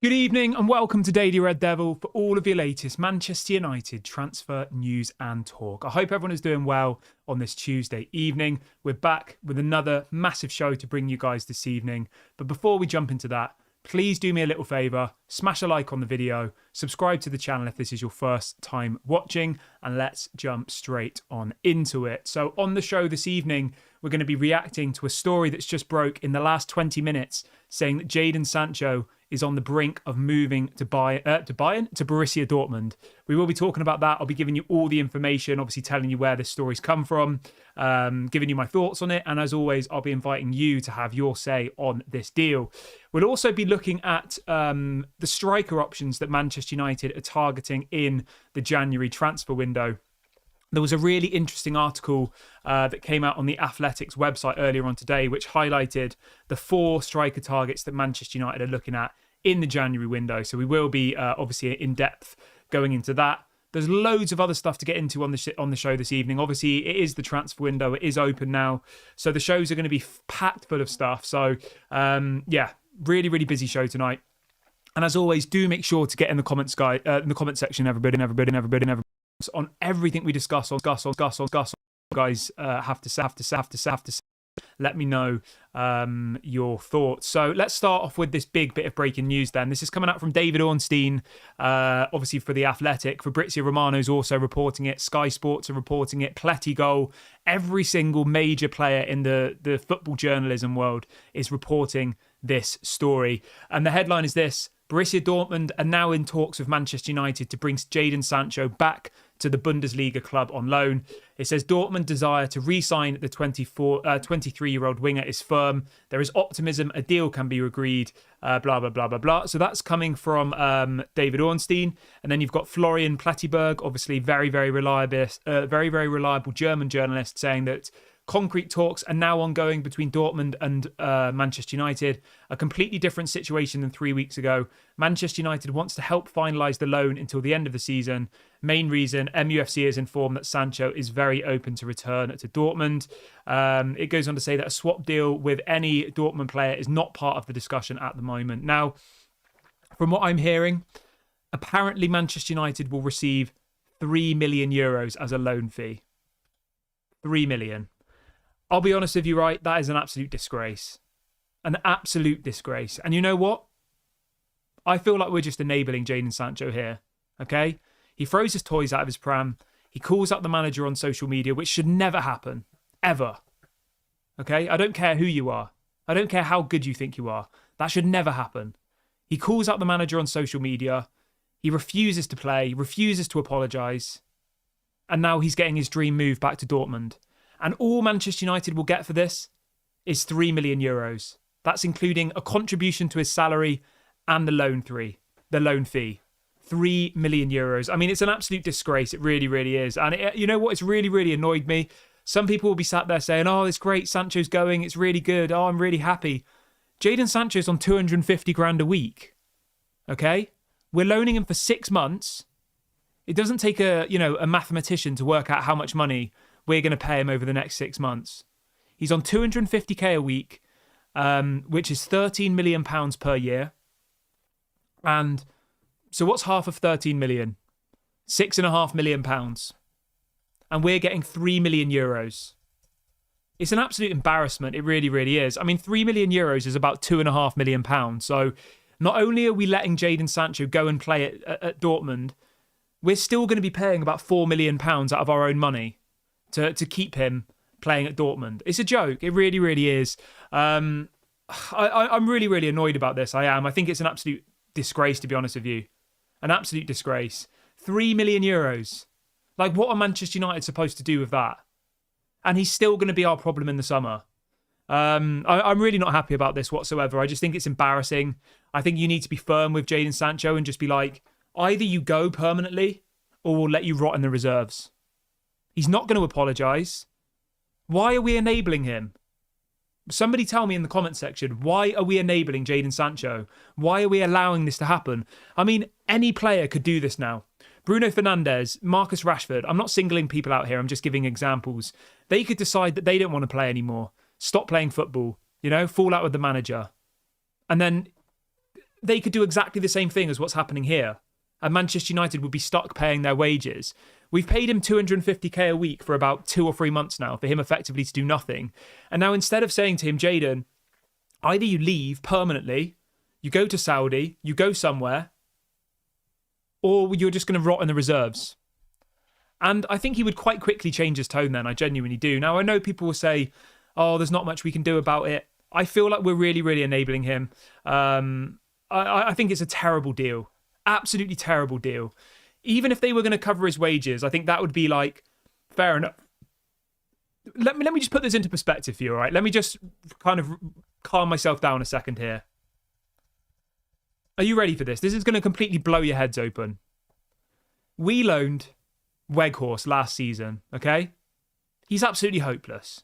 Good evening and welcome to Daily Red Devil for all of your latest Manchester United transfer news and talk. I hope everyone is doing well on this Tuesday evening. We're back with another massive show to bring you guys this evening. But before we jump into that, please do me a little favour, smash a like on the video, subscribe to the channel if this is your first time watching, and let's jump straight on into it. So on the show this evening, we're going to be reacting to a story that's just broke in the last 20 minutes saying that Jadon Sancho is on the brink of moving to Borussia Dortmund. We will be talking about that. I'll be giving you all the information, obviously telling you where this story's come from, giving you my thoughts on it. And as always, I'll be inviting you to have your say on this deal. We'll also be looking at the striker options that Manchester United are targeting in the January transfer window. There was a really interesting article that came out on the Athletics website earlier on today, which highlighted the 4 striker targets that Manchester United are looking at in the January window. So we will be obviously in depth going into that. There's loads of other stuff to get into on the show this evening. Obviously, it is the transfer window. It is open now. So the shows are going to be packed full of stuff. So yeah, really, really busy show tonight. And as always, do make sure to get in the comments, guys, in the comment section, everybody, on everything we discuss. Guys, have to let me know your thoughts. So let's start off with this big bit of breaking news then. This is coming out from David Ornstein, obviously for The Athletic. Fabrizio Romano's also reporting it. Sky Sports are reporting it. Pletty every single major player in the football journalism world is reporting this story. And the headline is this: Borussia Dortmund are now in talks with Manchester United to bring Jadon Sancho back to the Bundesliga club on loan. It says Dortmund desire to re-sign the 23-year-old winger is firm. There is optimism a deal can be agreed, blah, blah, blah, blah, blah. So that's coming from David Ornstein. And then you've got Florian Plettyberg, obviously very, very reliable German journalist, saying that concrete talks are now ongoing between Dortmund and Manchester United. A completely different situation than 3 weeks ago. Manchester United wants to help finalise the loan until the end of the season. Main reason, MUFC is informed that Sancho is very open to return to Dortmund. It goes on to say that a swap deal with any Dortmund player is not part of the discussion at the moment. Now, from what I'm hearing, apparently Manchester United will receive €3 million as a loan fee. 3 million. I'll be honest with you, right? That is an absolute disgrace. An absolute disgrace. And you know what? I feel like we're just enabling Jadon Sancho here. Okay? He throws his toys out of his pram. He calls out the manager on social media, which should never happen. Ever. Okay? I don't care who you are. I don't care how good you think you are. That should never happen. He calls out the manager on social media. He refuses to play, refuses to apologise. And now he's getting his dream move back to Dortmund. And all Manchester United will get for this is €3 million. That's including a contribution to his salary and the loan fee. €3 million. I mean, it's an absolute disgrace. It really, really is. And you know what? It's really, really annoyed me. Some people will be sat there saying, oh, it's great. Sancho's going. It's really good. Oh, I'm really happy. Jadon Sancho's on 250 grand a week. Okay? We're loaning him for 6 months. It doesn't take a mathematician to work out how much money we're going to pay him over the next 6 months. He's on 250k a week, which is £13 million per year. And so what's half of 13 million? £6.5 million. And we're getting €3 million. It's an absolute embarrassment. It really, really is. I mean, €3 million is about £2.5 million. So not only are we letting Jadon Sancho go and play at Dortmund, we're still going to be paying about £4 million out of our own money to keep him playing at Dortmund. It's a joke. It really, really is. I'm really, really annoyed about this. I am. I think it's an absolute disgrace, to be honest with you. An absolute disgrace. €3 million. Like, what are Manchester United supposed to do with that? And he's still going to be our problem in the summer. I'm really not happy about this whatsoever. I just think it's embarrassing. I think you need to be firm with Jadon Sancho and just be like, either you go permanently or we'll let you rot in the reserves. He's not going to apologise. Why are we enabling him? Somebody tell me in the comment section, why are we enabling Jadon Sancho? Why are we allowing this to happen? I mean, any player could do this now. Bruno Fernandes, Marcus Rashford, I'm not singling people out here, I'm just giving examples. They could decide that they don't want to play anymore, stop playing football, fall out with the manager. And then they could do exactly the same thing as what's happening here. And Manchester United would be stuck paying their wages. We've paid him 250k a week for about 2 or 3 months now for him effectively to do nothing. And now instead of saying to him, Jadon, either you leave permanently, you go to Saudi, you go somewhere, or you're just going to rot in the reserves. And I think he would quite quickly change his tone then. I genuinely do. Now, I know people will say, oh, there's not much we can do about it. I feel like we're really, really enabling him. I think it's a terrible deal. Absolutely terrible deal. Even if they were going to cover his wages, I think that would be like, fair enough. Let me just put this into perspective for you, all right? Let me just kind of calm myself down a second here. Are you ready for this? This is going to completely blow your heads open. We loaned Weghorst last season, okay? He's absolutely hopeless.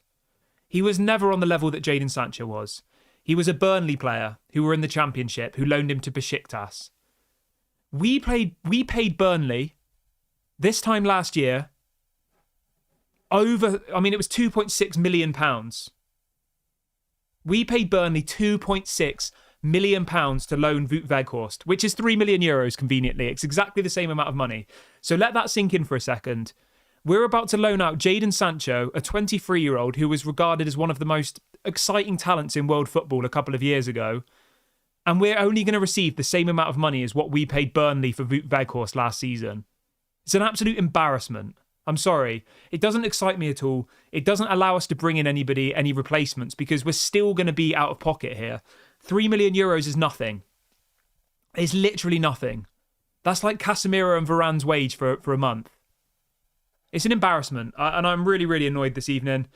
He was never on the level that Jadon Sancho was. He was a Burnley player who were in the Championship who loaned him to Besiktas. We paid Burnley this time last year it was £2.6 million. We paid Burnley £2.6 million to loan Wout Weghorst, which is €3 million conveniently. It's exactly the same amount of money. So let that sink in for a second. We're about to loan out Jadon Sancho, a 23-year-old who was regarded as one of the most exciting talents in world football a couple of years ago. And we're only going to receive the same amount of money as what we paid Burnley for Wout Weghorst last season. It's an absolute embarrassment. I'm sorry. It doesn't excite me at all. It doesn't allow us to bring in any replacements, because we're still going to be out of pocket here. €3 million is nothing. It's literally nothing. That's like Casemiro and Varane's wage for a month. It's an embarrassment. And I'm really, really annoyed this evening.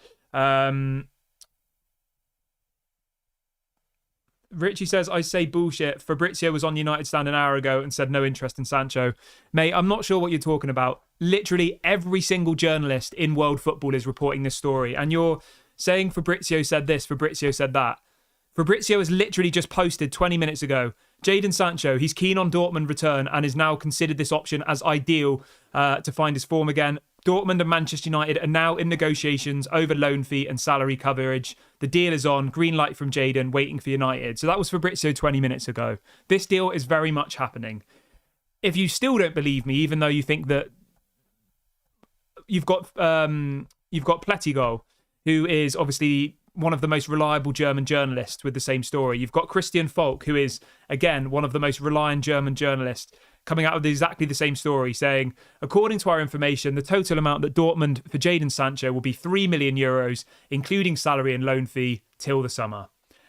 Richie says, I say bullshit. Fabrizio was on United Stand an hour ago and said no interest in Sancho. Mate, I'm not sure what you're talking about. Literally every single journalist in world football is reporting this story. And you're saying Fabrizio said this, Fabrizio said that. Fabrizio has literally just posted 20 minutes ago, Jadon Sancho, he's keen on Dortmund return and is now considered this option as ideal to find his form again. Dortmund and Manchester United are now in negotiations over loan fee and salary coverage. The deal is on. Green light from Jadon, waiting for United. So that was Fabrizio 20 minutes ago. This deal is very much happening. If you still don't believe me, even though you think that you've got Plettigol, who is obviously one of the most reliable German journalists with the same story. You've got Christian Falk, who is, again, one of the most reliant German journalists, coming out with exactly the same story, saying, according to our information, the total amount that Dortmund for Jadon Sancho will be €3 million, including salary and loan fee, till the summer.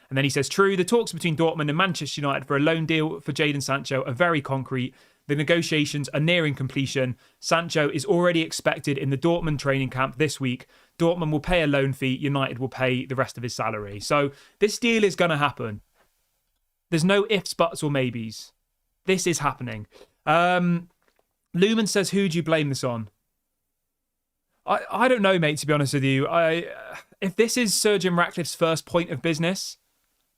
And then he says, true, the talks between Dortmund and Manchester United for a loan deal for Jadon Sancho are very concrete. The negotiations are nearing completion. Sancho is already expected in the Dortmund training camp this week. Dortmund will pay a loan fee. United will pay the rest of his salary. So this deal is going to happen. There's no ifs, buts or maybes. This is happening. Lumen says, who do you blame this on? I don't know, mate, to be honest with you. If this is Sir Jim Ratcliffe's first point of business,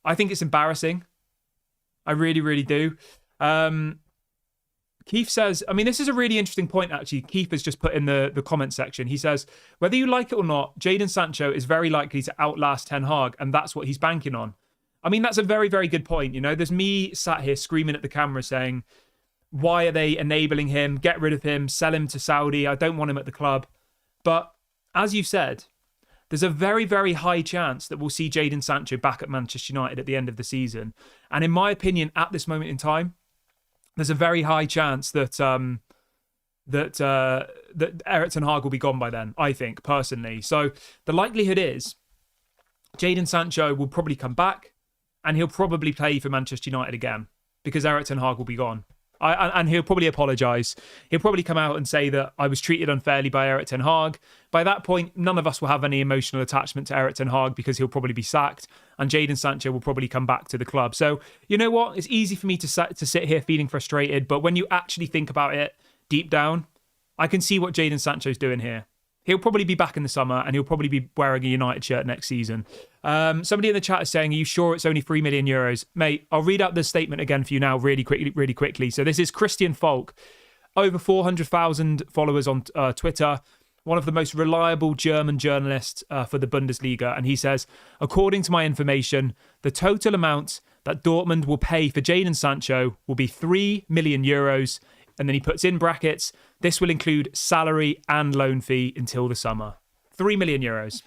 I think it's embarrassing. I really, really do. Keith says, I mean, this is a really interesting point, actually. Keith has just put in the comment section. He says, whether you like it or not, Jadon Sancho is very likely to outlast Ten Hag, and that's what he's banking on. I mean, that's a very, very good point. You know, there's me sat here screaming at the camera saying, why are they enabling him? Get rid of him, sell him to Saudi. I don't want him at the club. But as you said, there's a very, very high chance that we'll see Jadon Sancho back at Manchester United at the end of the season. And in my opinion, at this moment in time, there's a very high chance that Erik ten Hag will be gone by then, I think, personally. So the likelihood is Jadon Sancho will probably come back and he'll probably play for Manchester United again because Erik ten Hag will be gone. And he'll probably apologise. He'll probably come out and say that I was treated unfairly by Erik ten Hag. By that point, none of us will have any emotional attachment to Erik ten Hag because he'll probably be sacked, and Jadon Sancho will probably come back to the club. So, you know what? It's easy for me to sit here feeling frustrated, but when you actually think about it deep down, I can see what Jadon Sancho's doing here. He'll probably be back in the summer and he'll probably be wearing a United shirt next season. Somebody in the chat is saying, are you sure it's only €3 million? Mate, I'll read out the statement again for you now really quickly. So this is Christian Falk, over 400,000 followers on Twitter, one of the most reliable German journalists for the Bundesliga. And he says, according to my information, the total amount that Dortmund will pay for Jadon Sancho will be 3 million euros. And then he puts in brackets, this will include salary and loan fee until the summer. 3 million euros.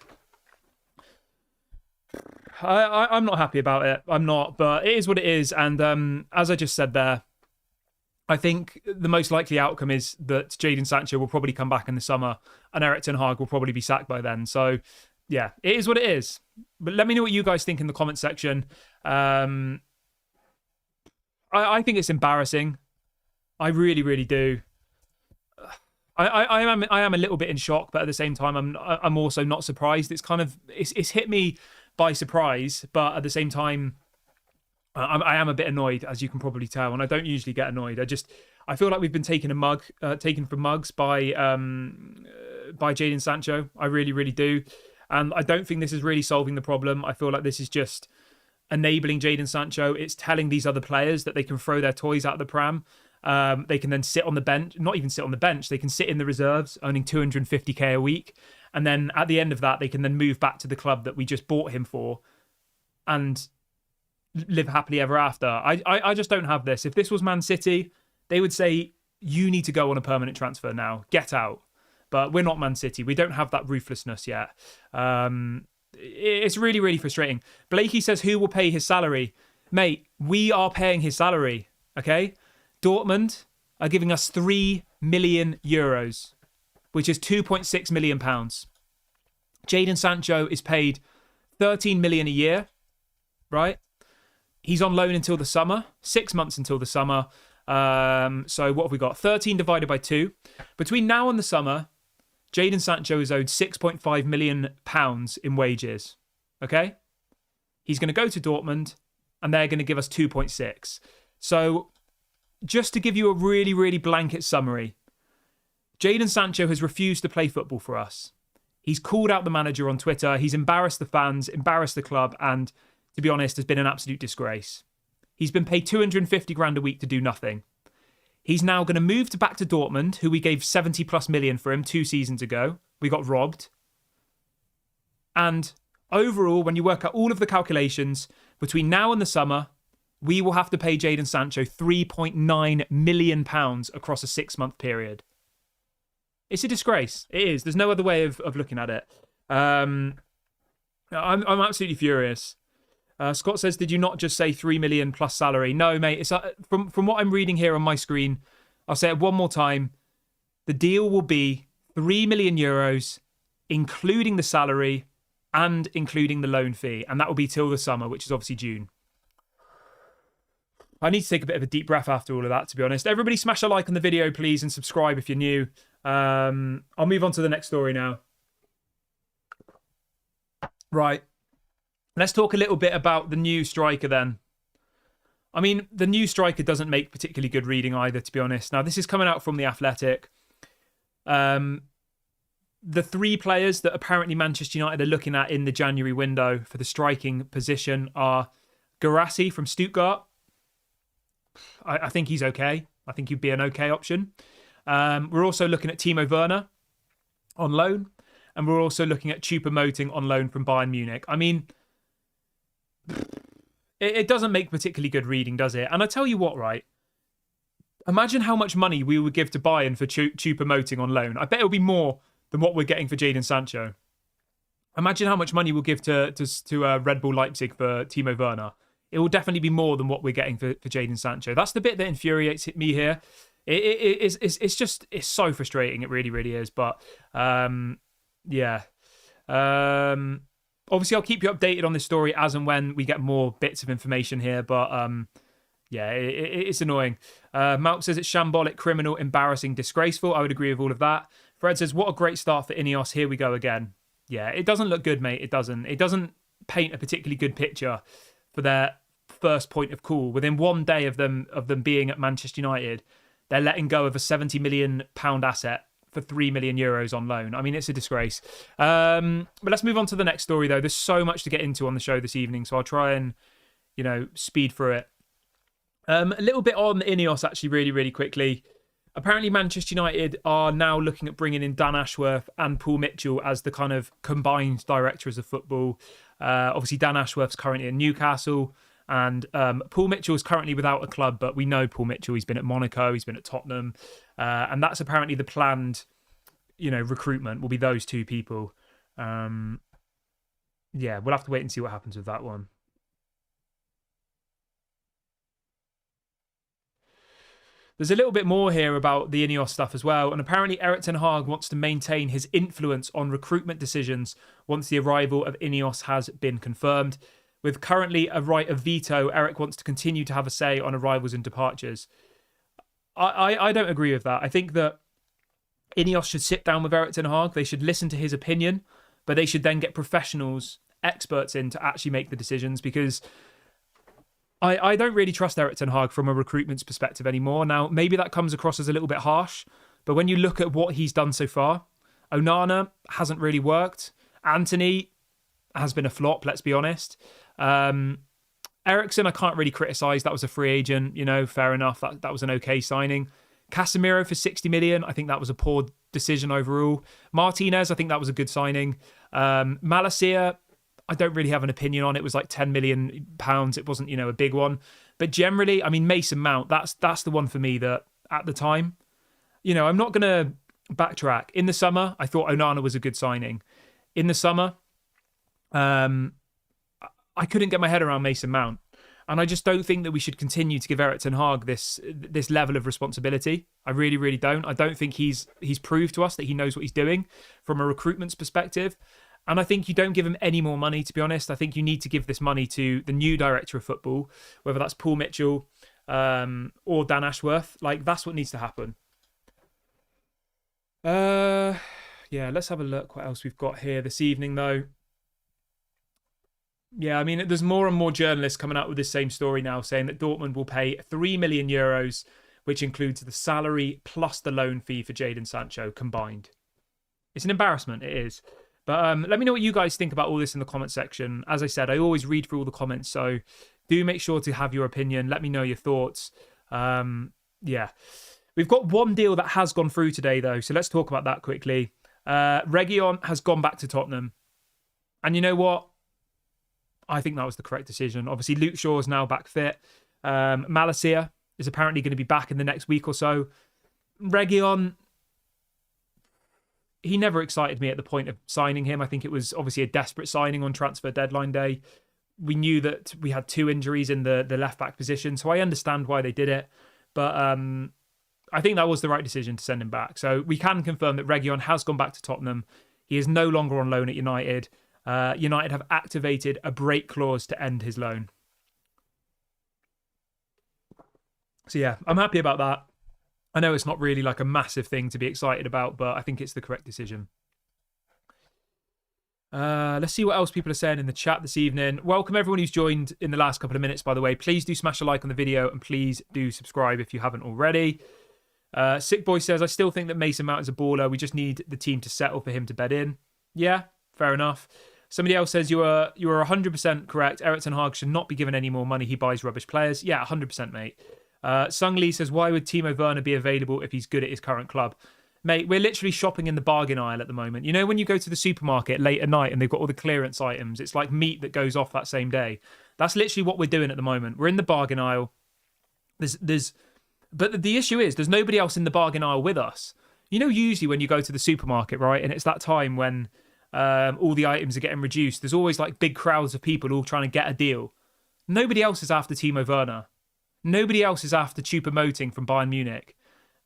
I'm not happy about it. I'm not, but it is what it is. And as I just said there, I think the most likely outcome is that Jadon Sancho will probably come back in the summer and Erik ten Hag will probably be sacked by then. So, yeah, it is what it is. But let me know what you guys think in the comment section. I think it's embarrassing. I really, really do. I am a little bit in shock, but at the same time, I'm also not surprised. It's kind of it's hit me by surprise, but at the same time, I am a bit annoyed, as you can probably tell, and I don't usually get annoyed. I feel like we've been taken for mugs by Jadon Sancho. I really, really do, and I don't think this is really solving the problem. I feel like this is just enabling Jadon Sancho. It's telling these other players that they can throw their toys out of the pram. They can then sit on the bench, not even sit on the bench. They can sit in the reserves, earning 250k a week, and then at the end of that, they can then move back to the club that we just bought him for, and live happily ever after. I just don't have this. If this was Man City, they would say, you need to go on a permanent transfer now. Get out. But we're not Man City. We don't have that ruthlessness yet. It's really, really frustrating. Blakey says, who will pay his salary? Mate, we are paying his salary, okay? Dortmund are giving us 3 million euros, which is 2.6 million pounds. Jadon Sancho is paid 13 million a year, right? He's on loan until the summer, 6 months until the summer. So what have we got? 13 divided by 2. Between now and the summer, Jadon Sancho is owed 6.5 million pounds in wages. Okay? He's going to go to Dortmund, and they're going to give us 2.6. So just to give you a really, really blanket summary, Jadon Sancho has refused to play football for us. He's called out the manager on Twitter. He's embarrassed the fans, embarrassed the club, and to be honest, has been an absolute disgrace. He's been paid 250 grand a week to do nothing. He's now going to move back to Dortmund, who we gave 70 plus million for him 2 seasons ago. We got robbed. And overall, when you work out all of the calculations, between now and the summer, we will have to pay Jadon Sancho £3.9 million across a 6-month period. It's a disgrace. It is. There's no other way of looking at it. I'm absolutely furious. Scott says, did you not just say 3 million plus salary? No, mate. It's from what I'm reading here on my screen, I'll say it one more time. The deal will be 3 million euros, including the salary and including the loan fee. And that will be till the summer, which is obviously June. I need to take a bit of a deep breath after all of that, to be honest. Everybody smash a like on the video, please, and subscribe if you're new. I'll move on to the next story now. Right. Let's talk a little bit about the new striker then. I mean, the new striker doesn't make particularly good reading either, to be honest. Now, this is coming out from The Athletic. The 3 players that apparently Manchester United are looking at in the January window for the striking position are Guirassy from Stuttgart. I think he's okay. I think he'd be an okay option. We're also looking at Timo Werner on loan. And we're also looking at Choupo-Moting on loan from Bayern Munich. I mean, it doesn't make particularly good reading, does it? And I tell you what, right? Imagine how much money we would give to Bayern for Choupo-Moting on loan. I bet it'll be more than what we're getting for Jadon Sancho. Imagine how much money we'll give to Red Bull Leipzig for Timo Werner. It will definitely be more than what we're getting for Jadon Sancho. That's the bit that infuriates me here. It's so frustrating. It really, really is. But yeah. Obviously, I'll keep you updated on this story as and when we get more bits of information here. But yeah, it's annoying. Malk says it's shambolic, criminal, embarrassing, disgraceful. I would agree with all of that. Fred says, what a great start for INEOS. Here we go again. Yeah, it doesn't look good, mate. It doesn't. It doesn't paint a particularly good picture for their first point of call. Within 1 day of them being at Manchester United, they're letting go of a £70 million asset for 3 million euros on loan. I mean, it's a disgrace. But let's move on to the next story, though. There's so much to get into on the show this evening, so I'll try and, speed through it. A little bit on INEOS, actually, really, really quickly. Apparently, Manchester United are now looking at bringing in Dan Ashworth and Paul Mitchell as the kind of combined directors of football. Obviously, Dan Ashworth's currently in Newcastle. And Paul Mitchell is currently without a club, but we know Paul Mitchell. He's been at Monaco, he's been at Tottenham, and that's apparently the planned, recruitment will be those two people. We'll have to wait and see what happens with that one. There's a little bit more here about the INEOS stuff as well, and apparently Erik ten Hag wants to maintain his influence on recruitment decisions once the arrival of INEOS has been confirmed. With currently a right of veto, Erik wants to continue to have a say on arrivals and departures. I don't agree with that. I think that INEOS should sit down with Erik ten Hag. They should listen to his opinion, but they should then get professionals, experts in to actually make the decisions, because I don't really trust Erik ten Hag from a recruitment's perspective anymore. Now, maybe that comes across as a little bit harsh, but when you look at what he's done so far, Onana hasn't really worked. Antony has been a flop, let's be honest. Eriksen, I can't really criticise. That was a free agent, fair enough. That was an okay signing. Casemiro for 60 million, I think that was a poor decision overall. Martinez, I think that was a good signing. Malacia, I don't really have an opinion on it. It was like £10 million. It wasn't, a big one. But generally, I mean, Mason Mount, that's the one for me that at the time, I'm not going to backtrack. In the summer, I thought Onana was a good signing. In the summer, I couldn't get my head around Mason Mount. And I just don't think that we should continue to give Erik ten Hag this level of responsibility. I really, really don't. I don't think he's proved to us that he knows what he's doing from a recruitment's perspective. And I think you don't give him any more money, to be honest. I think you need to give this money to the new director of football, whether that's Paul Mitchell or Dan Ashworth. Like, that's what needs to happen. Let's have a look what else we've got here this evening, though. Yeah, I mean, there's more and more journalists coming out with this same story now, saying that Dortmund will pay €3 million, which includes the salary plus the loan fee for Jadon Sancho combined. It's an embarrassment, it is. But let me know what you guys think about all this in the comment section. As I said, I always read through all the comments, so do make sure to have your opinion. Let me know your thoughts. We've got one deal that has gone through today, though, so let's talk about that quickly. Reguilón has gone back to Tottenham. And you know what? I think that was the correct decision. Obviously, Luke Shaw is now back fit. Malacia is apparently going to be back in the next week or so. Reguilón, he never excited me at the point of signing him. I think it was obviously a desperate signing on transfer deadline day. We knew that we had two injuries in the left-back position, so I understand why they did it. But I think that was the right decision to send him back. So we can confirm that Reguilón has gone back to Tottenham. He is no longer on loan at United. United have activated a break clause to end his loan. So yeah, I'm happy about that. I know it's not really like a massive thing to be excited about, but I think it's the correct decision. Let's see what else people are saying in the chat this evening. Welcome everyone who's joined in the last couple of minutes, by the way. Please do smash a like on the video and please do subscribe if you haven't already. Sick Boy says, I still think that Mason Mount is a baller. We just need the team to settle for him to bed in. Yeah, fair enough. Somebody else says you are 100% correct. Erik ten Hag should not be given any more money. He buys rubbish players. Yeah, 100%, mate. Sung Lee says, why would Timo Werner be available if he's good at his current club? Mate, we're literally shopping in the bargain aisle at the moment. You know when you go to the supermarket late at night and they've got all the clearance items? It's like meat that goes off that same day. That's literally what we're doing at the moment. We're in the bargain aisle. But the issue is there's nobody else in the bargain aisle with us. You know, usually when you go to the supermarket, right, and it's that time when all the items are getting reduced, there's always like big crowds of people all trying to get a deal. Nobody else is after Timo Werner. Nobody else is after Choupo-Moting from Bayern Munich.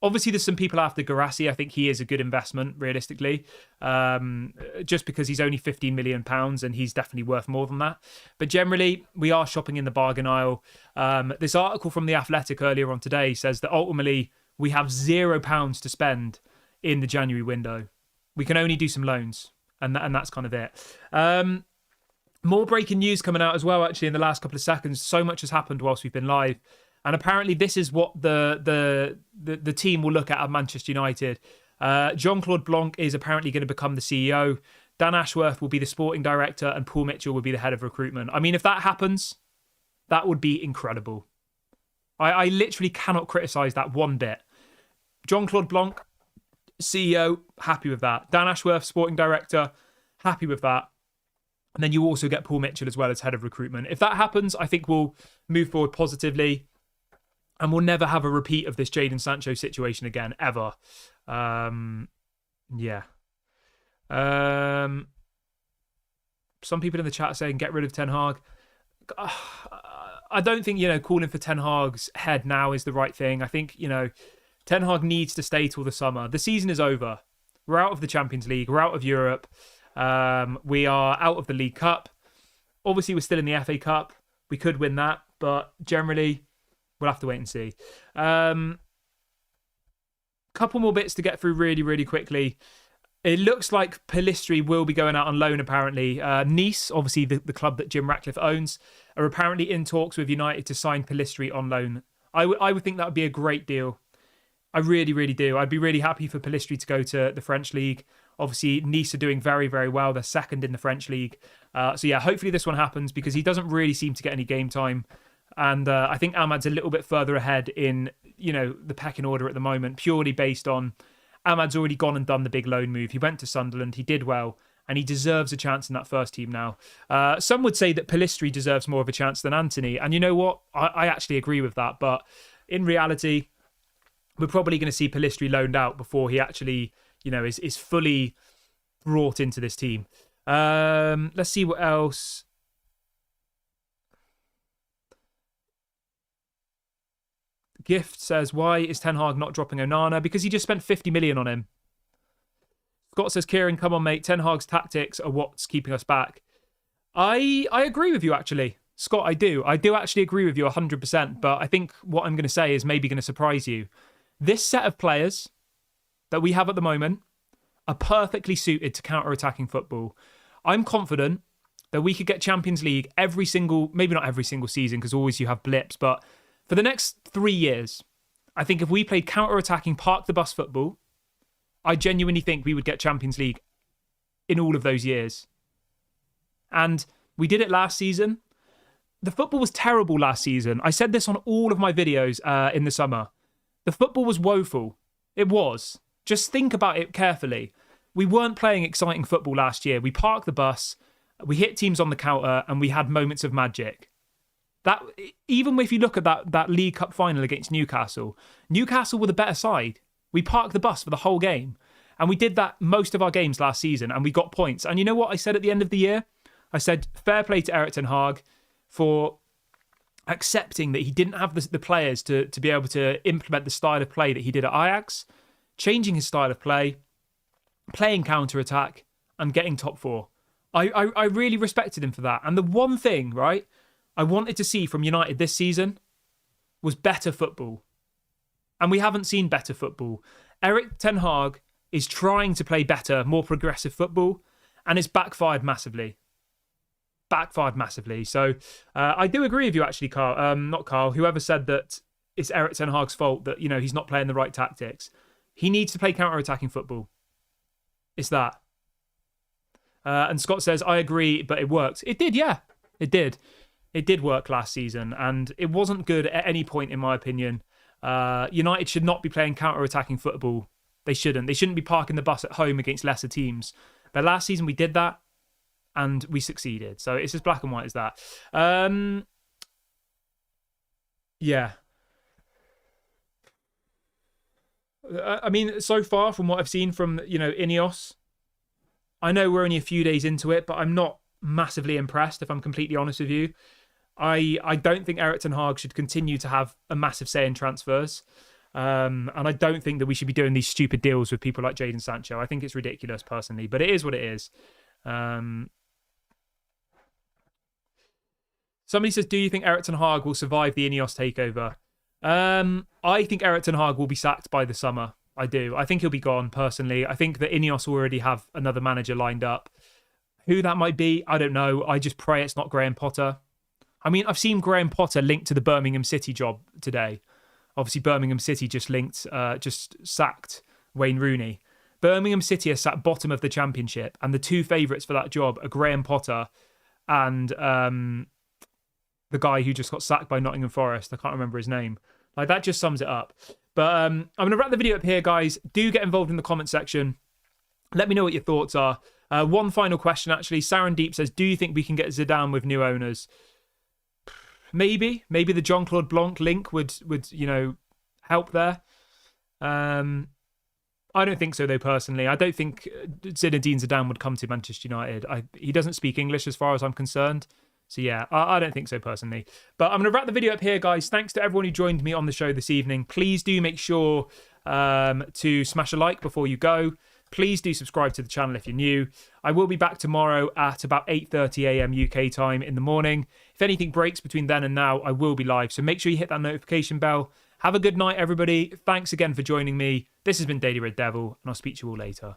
Obviously, there's some people after Guirassy. I think he is a good investment, realistically, just because he's only £15 million and he's definitely worth more than that. But generally, we are shopping in the bargain aisle. This article from The Athletic earlier on today says that ultimately we have £0 to spend in the January window. We can only do some loans, and that's kind of it. More breaking news coming out as well, actually, in the last couple of seconds. So much has happened whilst we've been live. And apparently this is what the team will look at Manchester United. Jean-Claude Blanc is apparently going to become the CEO. Dan Ashworth will be the sporting director and Paul Mitchell will be the head of recruitment. I mean, if that happens, that would be incredible. I literally cannot criticise that one bit. Jean-Claude Blanc, CEO, happy with that. Dan Ashworth, sporting director, happy with that. And then you also get Paul Mitchell as well as head of recruitment. If that happens, I think we'll move forward positively. And we'll never have a repeat of this Jadon Sancho situation again, ever. Yeah. Some people in the chat are saying get rid of Ten Hag. I don't think, calling for Ten Hag's head now is the right thing. I think, Ten Hag needs to stay till the summer. The season is over. We're out of the Champions League. We're out of Europe. We are out of the League Cup. Obviously, we're still in the FA Cup. We could win that, but generally, we'll have to wait and see. Couple more bits to get through really, really quickly. It looks like Pellistri will be going out on loan, apparently. Nice, obviously the club that Jim Ratcliffe owns, are apparently in talks with United to sign Pellistri on loan. I would think that would be a great deal. I really, really do. I'd be really happy for Pellistri to go to the French League. Obviously, Nice are doing very, very well. They're second in the French League. So yeah, hopefully this one happens because he doesn't really seem to get any game time. And I think Ahmad's a little bit further ahead in, the pecking order at the moment, purely based on Ahmad's already gone and done the big loan move. He went to Sunderland. He did well. And he deserves a chance in that first team now. Some would say that Pellistri deserves more of a chance than Anthony. And you know what? I actually agree with that. But in reality, we're probably going to see Pellistri loaned out before he actually, is fully brought into this team. Let's see what else. Gift says, why is Ten Hag not dropping Onana? Because he just spent 50 million on him. Scott says, Kieran, come on, mate. Ten Hag's tactics are what's keeping us back. I agree with you, actually. Scott, I do. I do actually agree with you 100%. But I think what I'm going to say is maybe going to surprise you. This set of players that we have at the moment are perfectly suited to counter-attacking football. I'm confident that we could get Champions League maybe not every single season, because always you have blips, but for the next 3 years, I think if we played counter-attacking, park-the-bus football, I genuinely think we would get Champions League in all of those years. And we did it last season. The football was terrible last season. I said this on all of my videos in the summer. The football was woeful. It was. Just think about it carefully. We weren't playing exciting football last year. We parked the bus, we hit teams on the counter, and we had moments of magic. That, even if you look at that League Cup final against Newcastle were the better side. We parked the bus for the whole game. And we did that most of our games last season, and we got points. And you know what I said at the end of the year? I said, fair play to Erik ten Hag for accepting that he didn't have the players to be able to implement the style of play that he did at Ajax, changing his style of play, playing counter-attack, and getting top four. I really respected him for that. And the one thing, right, I wanted to see from United this season was better football. And we haven't seen better football. Erik ten Hag is trying to play better, more progressive football, and it's backfired massively. So I do agree with you, actually, Carl. Not Carl. Whoever said that it's Erik ten Hag's fault that, he's not playing the right tactics. He needs to play counter-attacking football. It's that. And Scott says, I agree, but it worked. It did, yeah. It did. It did work last season, and it wasn't good at any point, in my opinion. United should not be playing counter-attacking football. They shouldn't. They shouldn't be parking the bus at home against lesser teams. But last season we did that, and we succeeded. So it's as black and white as that. Yeah. I mean, so far from what I've seen from, INEOS, I know we're only a few days into it, but I'm not massively impressed, if I'm completely honest with you. I don't think Erik ten Hag should continue to have a massive say in transfers. And I don't think that we should be doing these stupid deals with people like Jadon Sancho. I think it's ridiculous, personally, but it is what it is. Somebody says, do you think Erik ten Hag will survive the INEOS takeover? I think Erik ten Hag will be sacked by the summer. I do. I think he'll be gone, personally. I think that INEOS already have another manager lined up. Who that might be, I don't know. I just pray it's not Graham Potter. I mean, I've seen Graham Potter linked to the Birmingham City job today. Obviously, Birmingham City just sacked Wayne Rooney. Birmingham City are sat bottom of the championship, and the two favourites for that job are Graham Potter and the guy who just got sacked by Nottingham Forest. I can't remember his name. Like, that just sums it up. But I'm going to wrap the video up here, guys. Do get involved in the comment section. Let me know what your thoughts are. One final question, actually. Sarandeep says, do you think we can get Zidane with new owners? Maybe the Jean-Claude Blanc link would help there. I don't think so, though, personally. I don't think Zinedine Zidane would come to Manchester United. He doesn't speak English as far as I'm concerned. So, yeah, I don't think so, personally. But I'm going to wrap the video up here, guys. Thanks to everyone who joined me on the show this evening. Please do make sure to smash a like before you go. Please do subscribe to the channel if you're new. I will be back tomorrow at about 8:30 a.m. UK time in the morning. If anything breaks between then and now, I will be live. So make sure you hit that notification bell. Have a good night, everybody. Thanks again for joining me. This has been Daily Red Devil, and I'll speak to you all later.